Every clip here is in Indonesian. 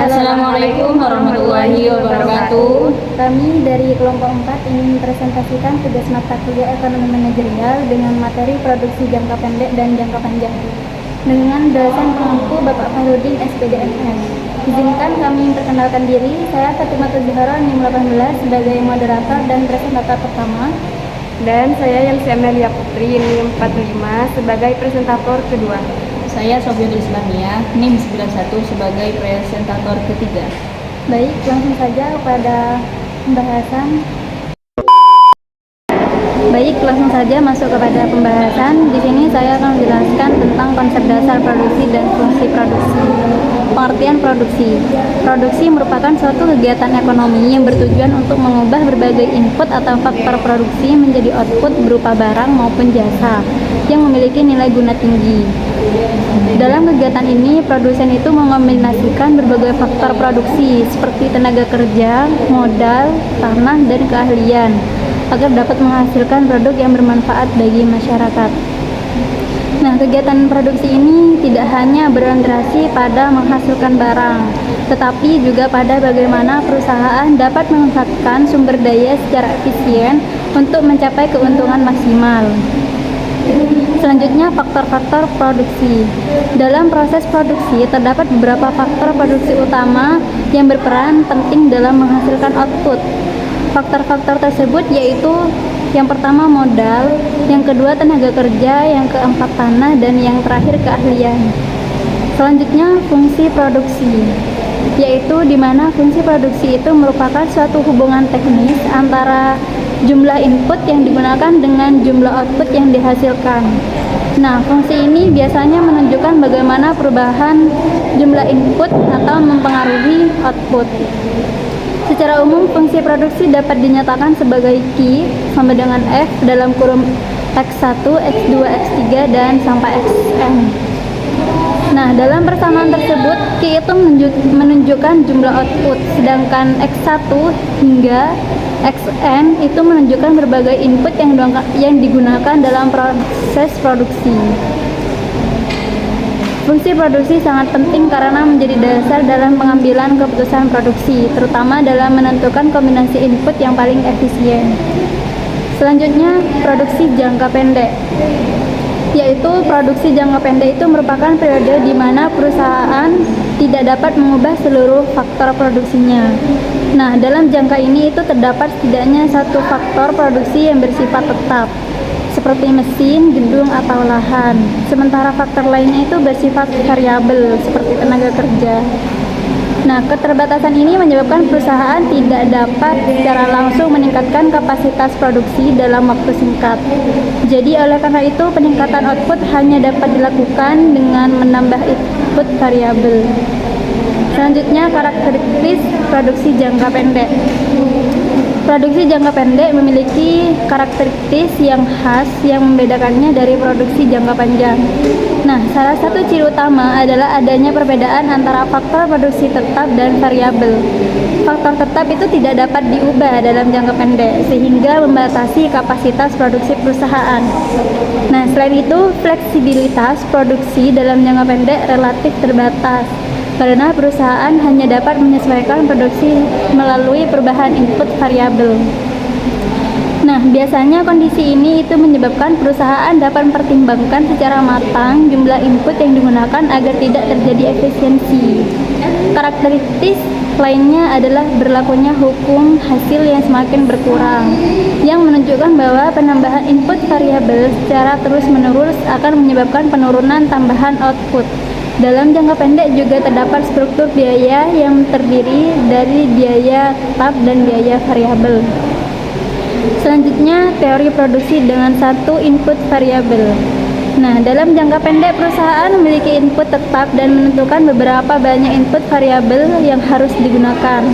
Assalamualaikum warahmatullahi wabarakatuh. Kami dari kelompok 4 ingin mempresentasikan tugas mata kuliah ekonomi manajerial dengan materi produksi jangka pendek dan jangka panjang dengan dosen pengampu Bapak Fahrudin SPD MM. Izinkan kami memperkenalkan diri. Saya Fatimah Zuhara NIM 18 sebagai moderator dan presentator pertama. Dan saya Yansi Amelia Putri NIM 45 sebagai presentator kedua. Saya Sofiatul Islamia NIM 91 sebagai presentator ketiga. Baik, langsung saja kepada pembahasan. Masuk kepada pembahasan. Di sini saya akan menjelaskan tentang konsep dasar produksi dan fungsi produksi. Pengertian produksi. Produksi merupakan suatu kegiatan ekonomi yang bertujuan untuk mengubah berbagai input atau faktor produksi menjadi output berupa barang maupun jasa yang memiliki nilai guna tinggi. Dalam kegiatan ini, produsen itu mengombinasikan berbagai faktor produksi seperti tenaga kerja, modal, tanah, dan keahlian agar dapat menghasilkan produk yang bermanfaat bagi masyarakat. Nah, kegiatan produksi ini tidak hanya berorientasi pada menghasilkan barang, tetapi juga pada bagaimana perusahaan dapat memanfaatkan sumber daya secara efisien untuk mencapai keuntungan maksimal. Selanjutnya, faktor-faktor produksi. Dalam proses produksi terdapat beberapa faktor produksi utama yang berperan penting dalam menghasilkan output. Faktor-faktor tersebut yaitu yang pertama modal, yang kedua tenaga kerja, yang keempat tanah, dan yang terakhir keahlian. Selanjutnya, fungsi produksi, yaitu di mana fungsi produksi itu merupakan suatu hubungan teknis antara jumlah input yang digunakan dengan jumlah output yang dihasilkan. Nah, fungsi ini biasanya menunjukkan bagaimana perubahan jumlah input atau mempengaruhi output. Secara umum, fungsi produksi dapat dinyatakan sebagai Q sama dengan F dalam kurung X1, X2, X3, dan sampai Xn. Nah, dalam persamaan tersebut, Q itu menunjukkan jumlah output, sedangkan X1 hingga Xn itu menunjukkan berbagai input yang digunakan dalam proses produksi. Fungsi produksi sangat penting karena menjadi dasar dalam pengambilan keputusan produksi, terutama dalam menentukan kombinasi input yang paling efisien. Selanjutnya, produksi jangka pendek. Yaitu produksi jangka pendek itu merupakan periode di mana perusahaan tidak dapat mengubah seluruh faktor produksinya. Nah, dalam jangka ini itu terdapat setidaknya satu faktor produksi yang bersifat tetap, seperti mesin, gedung, atau lahan. Sementara faktor lainnya itu bersifat variabel, seperti tenaga kerja. Nah, keterbatasan ini menyebabkan perusahaan tidak dapat secara langsung meningkatkan kapasitas produksi dalam waktu singkat. Jadi, oleh karena itu, peningkatan output hanya dapat dilakukan dengan menambah input variabel. Selanjutnya, karakteristik produksi jangka pendek. Produksi jangka pendek memiliki karakteristik yang khas yang membedakannya dari produksi jangka panjang. Nah, salah satu ciri utama adalah adanya perbedaan antara faktor produksi tetap dan variabel. Faktor tetap itu tidak dapat diubah dalam jangka pendek, sehingga membatasi kapasitas produksi perusahaan. Nah, selain itu, fleksibilitas produksi dalam jangka pendek relatif terbatas, karena perusahaan hanya dapat menyesuaikan produksi melalui perubahan input variabel. Nah, biasanya kondisi ini itu menyebabkan perusahaan dapat mempertimbangkan secara matang jumlah input yang digunakan agar tidak terjadi efisiensi. Karakteristik lainnya adalah berlakunya hukum hasil yang semakin berkurang, yang menunjukkan bahwa penambahan input variabel secara terus-menerus akan menyebabkan penurunan tambahan output. Dalam jangka pendek juga terdapat struktur biaya yang terdiri dari biaya tetap dan biaya variabel. Selanjutnya, teori produksi dengan satu input variabel. Nah, dalam jangka pendek perusahaan memiliki input tetap dan menentukan beberapa banyak input variabel yang harus digunakan.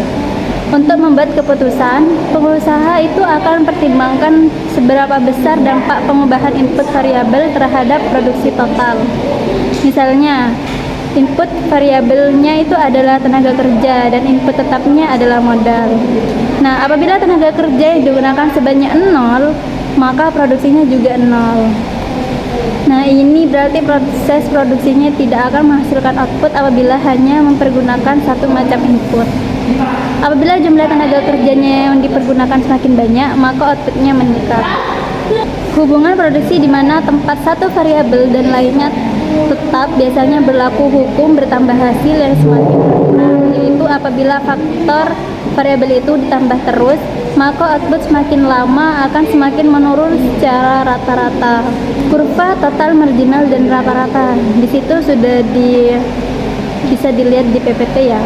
Untuk membuat keputusan, pengusaha itu akan mempertimbangkan seberapa besar dampak pengubahan input variabel terhadap produksi total. Misalnya, input variabelnya itu adalah tenaga kerja dan input tetapnya adalah modal. Nah, apabila tenaga kerja yang digunakan sebanyak 0, maka produksinya juga 0. Nah, ini berarti proses produksinya tidak akan menghasilkan output apabila hanya mempergunakan satu macam input. Apabila jumlah tenaga kerjanya yang dipergunakan semakin banyak, maka outputnya meningkat. Hubungan produksi di mana tempat satu variabel dan lainnya tetap biasanya berlaku hukum bertambah hasil yang semakin berkurang, yaitu apabila faktor variabel itu ditambah terus, maka output semakin lama akan semakin menurun secara rata-rata. Kurva total, marginal, dan rata-rata di situ sudah bisa dilihat di PPT ya.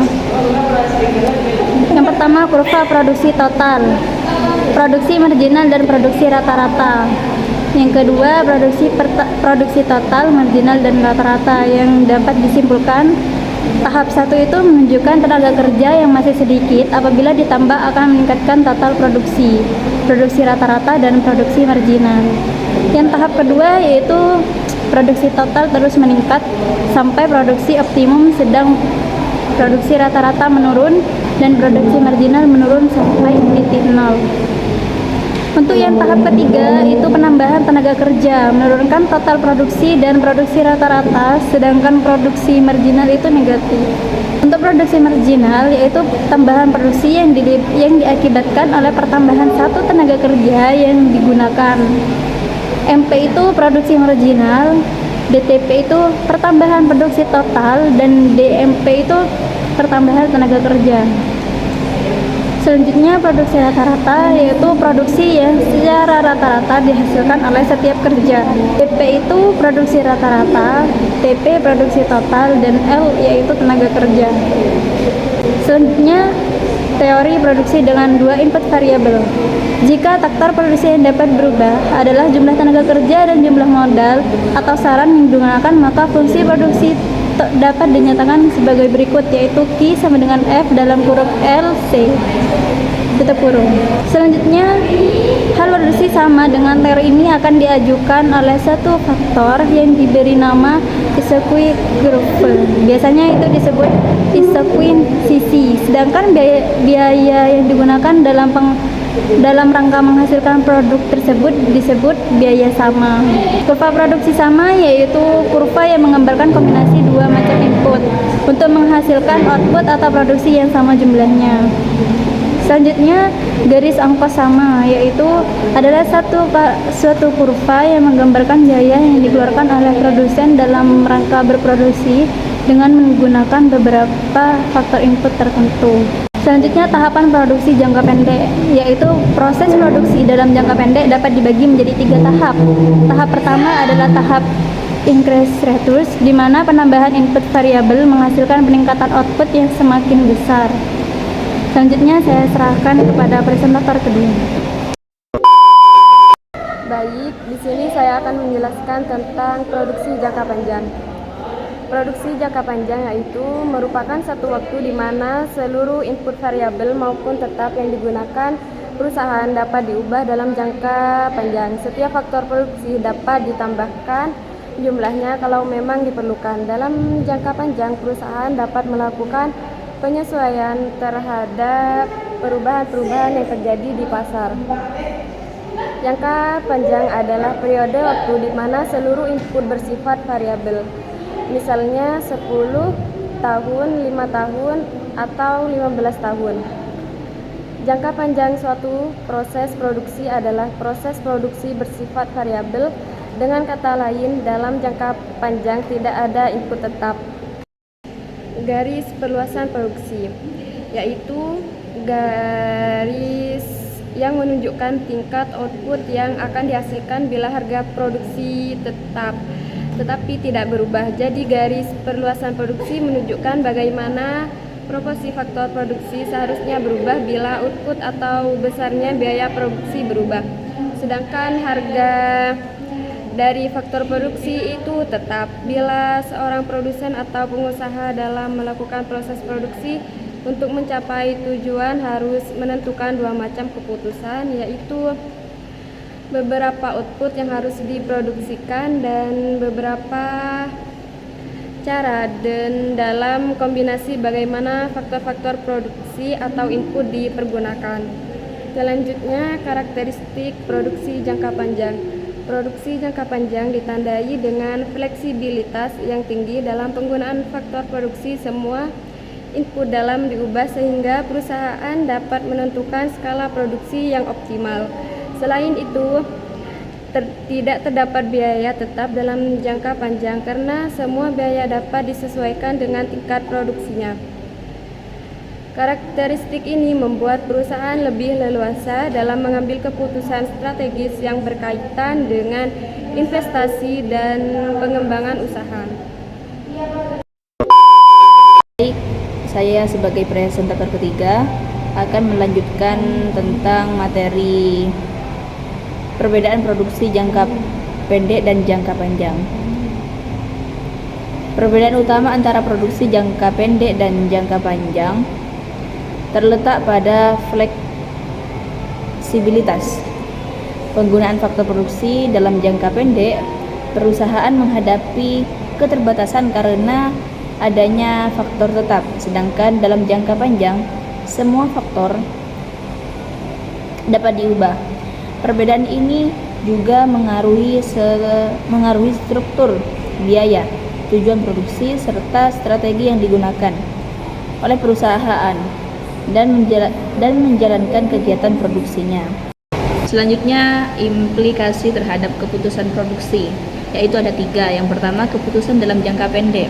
Yang pertama, kurva produksi total, produksi marginal, dan produksi rata-rata. Yang kedua, produksi total, marginal, dan rata-rata. Yang dapat disimpulkan, tahap 1 itu menunjukkan tenaga kerja yang masih sedikit, apabila ditambah akan meningkatkan total produksi rata-rata, dan produksi marginal. Yang tahap kedua yaitu produksi total terus meningkat sampai produksi optimum, sedang produksi rata-rata menurun dan produksi marginal menurun sampai titik nol. Untuk yang tahap ketiga itu penambahan tenaga kerja, menurunkan total produksi dan produksi rata-rata, sedangkan produksi marginal itu negatif. Untuk produksi marginal yaitu tambahan produksi yang diakibatkan oleh pertambahan satu tenaga kerja yang digunakan. MP itu produksi marginal, DTP itu pertambahan produksi total, dan DMP itu pertambahan tenaga kerja. Selanjutnya produksi rata-rata yaitu produksi yang secara rata-rata dihasilkan oleh setiap kerja. PP itu produksi rata-rata, TP produksi total, dan L yaitu tenaga kerja. Selanjutnya teori produksi dengan dua input variabel. Jika faktor produksi yang dapat berubah adalah jumlah tenaga kerja dan jumlah modal atau saran yang digunakan, maka fungsi produksi dapat dinyatakan sebagai berikut, yaitu Q sama dengan F dalam kurung L C tutup kurung. Selanjutnya, hal produksi sama dengan teori ini akan diajukan oleh satu faktor yang diberi nama isoqui curve. Biasanya itu disebut isoquincity. Sedangkan biaya yang digunakan dalam rangka menghasilkan produk tersebut disebut biaya sama. Kurva produksi sama yaitu kurva yang menggambarkan kombinasi dua macam input untuk menghasilkan output atau produksi yang sama jumlahnya. Selanjutnya, garis ongkos sama yaitu adalah suatu kurva yang menggambarkan biaya yang dikeluarkan oleh produsen dalam rangka berproduksi dengan menggunakan beberapa faktor input tertentu. Selanjutnya, tahapan produksi jangka pendek, yaitu proses produksi dalam jangka pendek dapat dibagi menjadi 3 tahap. Tahap pertama adalah tahap increase reduce, di mana penambahan input variabel menghasilkan peningkatan output yang semakin besar. Selanjutnya saya serahkan kepada presentator kedua. Baik, di sini saya akan menjelaskan tentang produksi jangka panjang. Produksi jangka panjang yaitu merupakan satu waktu di mana seluruh input variabel maupun tetap yang digunakan perusahaan dapat diubah dalam jangka panjang. Setiap faktor produksi dapat ditambahkan jumlahnya kalau memang diperlukan. Dalam jangka panjang, perusahaan dapat melakukan penyesuaian terhadap perubahan-perubahan yang terjadi di pasar. Jangka panjang adalah periode waktu di mana seluruh input bersifat variabel. Misalnya 10 tahun, 5 tahun, atau 15 tahun. Jangka panjang suatu proses produksi adalah proses produksi bersifat variabel. Dengan kata lain, dalam jangka panjang tidak ada input tetap. Garis perluasan produksi yaitu garis yang menunjukkan tingkat output yang akan dihasilkan bila harga produksi tetap tetapi tidak berubah. Jadi garis perluasan produksi menunjukkan bagaimana proporsi faktor produksi seharusnya berubah bila output atau besarnya biaya produksi berubah. Sedangkan harga dari faktor produksi itu tetap bila seorang produsen atau pengusaha dalam melakukan proses produksi untuk mencapai tujuan harus menentukan dua macam keputusan, yaitu beberapa output yang harus diproduksikan dan beberapa cara dan dalam kombinasi bagaimana faktor-faktor produksi atau input dipergunakan. Selanjutnya, karakteristik produksi jangka panjang. Produksi jangka panjang ditandai dengan fleksibilitas yang tinggi dalam penggunaan faktor produksi. Semua input dalam diubah sehingga perusahaan dapat menentukan skala produksi yang optimal. Selain itu, tidak terdapat biaya tetap dalam jangka panjang karena semua biaya dapat disesuaikan dengan tingkat produksinya. Karakteristik ini membuat perusahaan lebih leluasa dalam mengambil keputusan strategis yang berkaitan dengan investasi dan pengembangan usaha. Baik, saya sebagai presentator ketiga akan melanjutkan tentang materi perbedaan produksi jangka pendek dan jangka panjang. Perbedaan utama antara produksi jangka pendek dan jangka panjang terletak pada fleksibilitas. Penggunaan faktor produksi dalam jangka pendek, perusahaan menghadapi keterbatasan karena adanya faktor tetap, sedangkan dalam jangka panjang, semua faktor dapat diubah. Perbedaan ini juga mengaruhi struktur biaya, tujuan produksi, serta strategi yang digunakan oleh perusahaan dan menjalankan kegiatan produksinya. Selanjutnya, implikasi terhadap keputusan produksi, yaitu ada 3. Yang pertama, keputusan dalam jangka pendek.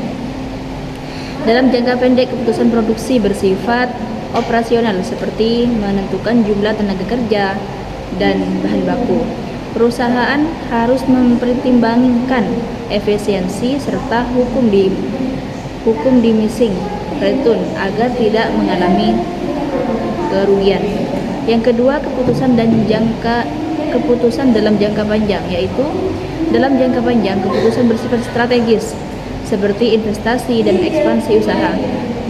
Dalam jangka pendek, keputusan produksi bersifat operasional seperti menentukan jumlah tenaga kerja dan bahan baku. Perusahaan harus mempertimbangkan efisiensi serta hukum diminishing return agar tidak mengalami kerugian. Yang kedua, keputusan dalam jangka panjang, yaitu dalam jangka panjang keputusan bersifat strategis seperti investasi dan ekspansi usaha.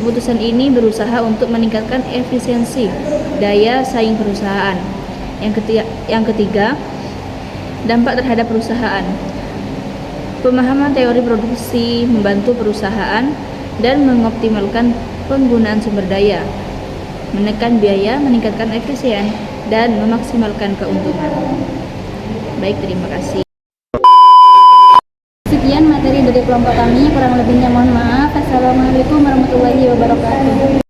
Keputusan ini berusaha untuk meningkatkan efisiensi daya saing perusahaan. Yang ketiga, dampak terhadap perusahaan. Pemahaman teori produksi membantu perusahaan dan mengoptimalkan penggunaan sumber daya, menekan biaya, meningkatkan efisien, dan memaksimalkan keuntungan. Baik, terima kasih. Sekian materi dari kelompok kami, kurang lebihnya mohon maaf. Assalamualaikum warahmatullahi wabarakatuh.